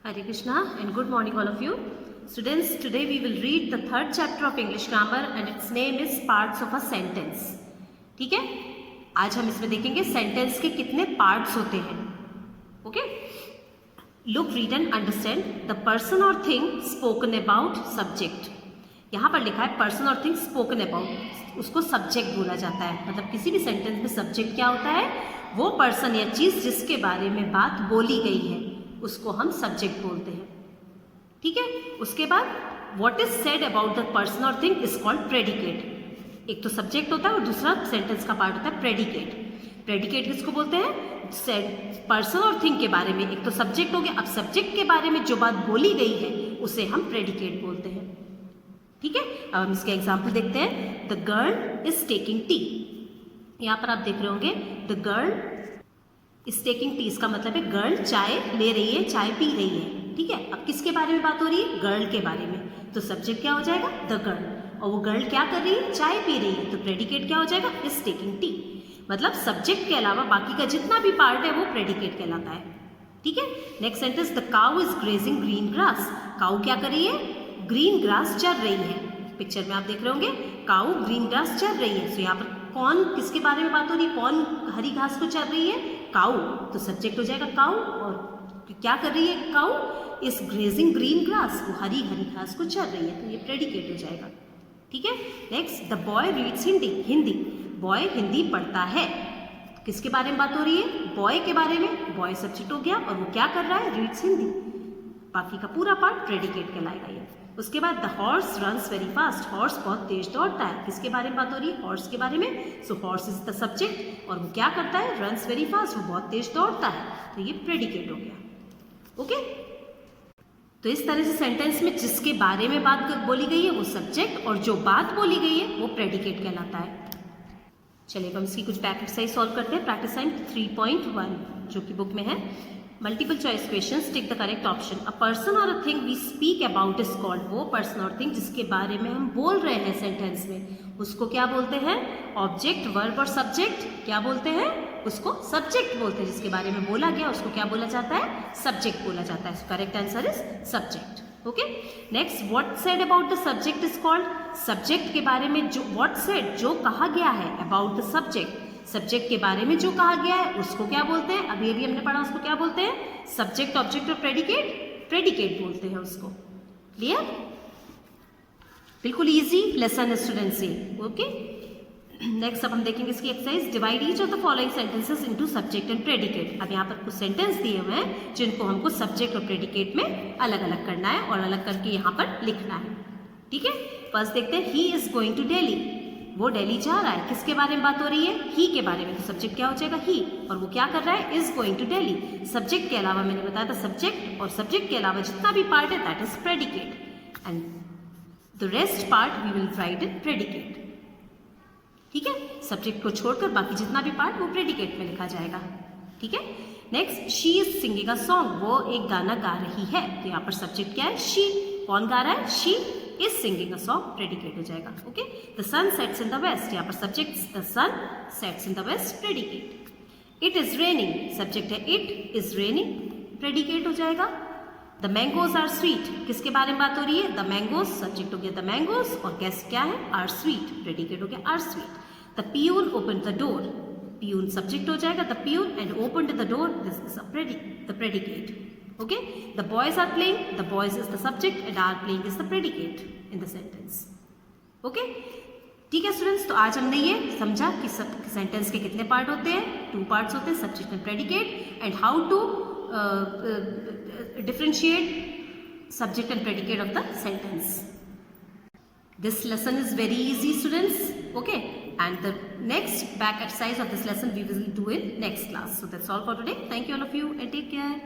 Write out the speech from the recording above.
Hare Krishna and good morning all of you. Students, today we will read the third chapter of English grammar and its name is parts of a sentence. ठीक है, आज हम इसमें देखेंगे sentence के कितने parts होते हैं. Okay, look, read and understand the person और थिंग स्पोकन अबाउट सब्जेक्ट. यहाँ पर लिखा है पर्सन और थिंग स्पोकन अबाउट, उसको सब्जेक्ट बोला जाता है. मतलब किसी भी सेंटेंस में सब्जेक्ट क्या होता है? वो पर्सन या चीज़ जिसके बारे में बात बोली गई है उसको हम सब्जेक्ट बोलते हैं. ठीक है, उसके बाद what is said about the person और थिंग इज कॉल्ड प्रेडिकेट. एक तो सब्जेक्ट होता है और दूसरा सेंटेंस का पार्ट होता है प्रेडिकेट. प्रेडिकेट किसको बोलते हैं? पर्सन और थिंग के बारे में एक तो सब्जेक्ट हो गया, अब सब्जेक्ट के बारे में जो बात बोली गई है उसे हम प्रेडिकेट बोलते हैं. ठीक है, अब हम इसके एग्जाम्पल देखते हैं. The girl is taking tea. यहाँ पर आप देख रहे होंगे the girl is taking tea, इसका मतलब है गर्ल चाय ले रही है, चाय पी रही है. ठीक है, अब किसके बारे में बात हो रही है? गर्ल के बारे में. तो सब्जेक्ट क्या हो जाएगा? The girl. और वो गर्ल क्या कर रही है? चाय पी रही है. तो प्रेडिकेट क्या हो जाएगा? Is taking tea. मतलब सब्जेक्ट के अलावा बाकी का जितना भी पार्ट है वो प्रेडिकेट कहलाता है. ठीक है, next sentence the cow is grazing green grass. Cow क्या कर रही है? ग्रीन ग्रास चर रही है. पिक्चर में आप देख रहे होंगे काउ ग्रीन ग्रास चर रही है. तो यहाँ पर कौन किसके बारे में बात हो रही है? कौन हरी घास को चर रही है? काउ. तो सब्जेक्ट हो जाएगा काउ. और क्या कर रही है काउ? इस ग्रेजिंग ग्रीन ग्रास, वो हरी हरी घास को चर रही है. तो ये प्रेडिकेट हो जाएगा. ठीक है, next the boy reads Hindi. Hindi, boy Hindi पढ़ता है. किसके बारे में बात हो रही है? बॉय के बारे में. बॉय सब्जेक्ट हो गया और वो क्या कर रहा है? रीड्स हिंदी. बाकी का पूरा पार्ट प्रेडिकेट कहलाएगा ये. उसके बाद the horse runs very fast. Horse बहुत तेज दौड़ता है. किसके बारे में बात हो रही है? हॉर्स के बारे में. सो हॉर्स इज द सब्जेक्ट और वो क्या करता है? रन्स वेरी फास्ट, वो बहुत तेज दौड़ता है. तो ये प्रेडिकेट हो गया. ओके, तो इस तरह से सेंटेंस में जिसके बारे में बात बोली गई है वो सब्जेक्ट और जो बात बोली गई है वो प्रेडिकेट कहलाता है. चलिए हम इसकी कुछ बैक एक्सरसाइज सॉल्व करते हैं. प्रैक्टिस टाइम 3.1 जो कि बुक में है. Multiple choice questions, tick the correct option. A person और a thing we speak about is called. वो पर्सन और थिंग जिसके बारे में हम बोल रहे हैं सेंटेंस में उसको क्या बोलते हैं? ऑब्जेक्ट, वर्ब और सब्जेक्ट क्या बोलते हैं? उसको सब्जेक्ट बोलते हैं. जिसके बारे में बोला गया उसको क्या बोला जाता है? सब्जेक्ट बोला जाता है. Correct answer is subject. Okay, next what said about the subject is called. Subject के बारे में जो व्हाट सेड जो कहा गया है अबाउट द सब्जेक्ट, सब्जेक्ट के बारे में जो कहा गया है उसको क्या बोलते हैं? अभी अभी हमने पढ़ा उसको क्या बोलते हैं? सब्जेक्ट, ऑब्जेक्ट और प्रेडिकेट. प्रेडिकेट बोलते हैं उसको. क्लियर? बिल्कुल इजी लेसन है स्टूडेंट्स से. ओके, नेक्स्ट अब हम देखेंगे इसकी exercise. Divide each of the following sentences into subject and predicate. अब यहाँ पर कुछ सेंटेंस दिए हुए हैं जिनको हमको सब्जेक्ट और प्रेडिकेट में अलग अलग करना है और अलग करके यहाँ पर लिखना है. ठीक है, फर्स्ट देखते हैं. He is going to Delhi. वो दिल्ली जा रहा है. किसके बारे में बात हो रही है? ही के बारे में. तो सब्जेक्ट क्या हो जाएगा? ही. और वो क्या कर रहा है? Is going to Delhi. Subject के अलावा मैंने बताया था सब्जेक्ट और सब्जेक्ट के अलावा जितना भी पार्ट है that is predicate and the rest part we will write in predicate. ठीक है, सब्जेक्ट को छोड़कर बाकी जितना भी पार्ट वो प्रेडिकेट में लिखा जाएगा. ठीक है, next she is singing a song. वो एक गाना गा रही है. तो यहाँ पर सब्जेक्ट क्या है? शी. कौन गा रहा है? She is singing a song. Predicate हो जाएगा. Okay, the sun sets in the west. यहाँ पर subject the sun sets in the west. Predicate. It is raining. Subject है इट इज रेनिंग. प्रेडिकेट हो जाएगा. The mangoes are sweet. किसके बारे में बात हो रही है? The mangoes. सब्जेक्ट हो गया द मैंगोज और गेस्ट क्या है? Are sweet. प्रेडिकेट हो गया are sweet. The peon open the door. Peon subject हो जाएगा the peon and open the door. This is the predicate. Okay, the boys are playing. The boys is the subject and are playing is the predicate in the sentence. Okay, ठीक है students, तो आज हमने ये समझा कि sentence के कितने पार्ट होते हैं. 2 पार्ट्स होते हैं, subject and predicate, and how to differentiate subject and predicate of the sentence. This lesson is very easy students. Okay, and the next back exercise of this lesson we will do in next class. So that's all for today. Thank you all of you and take care.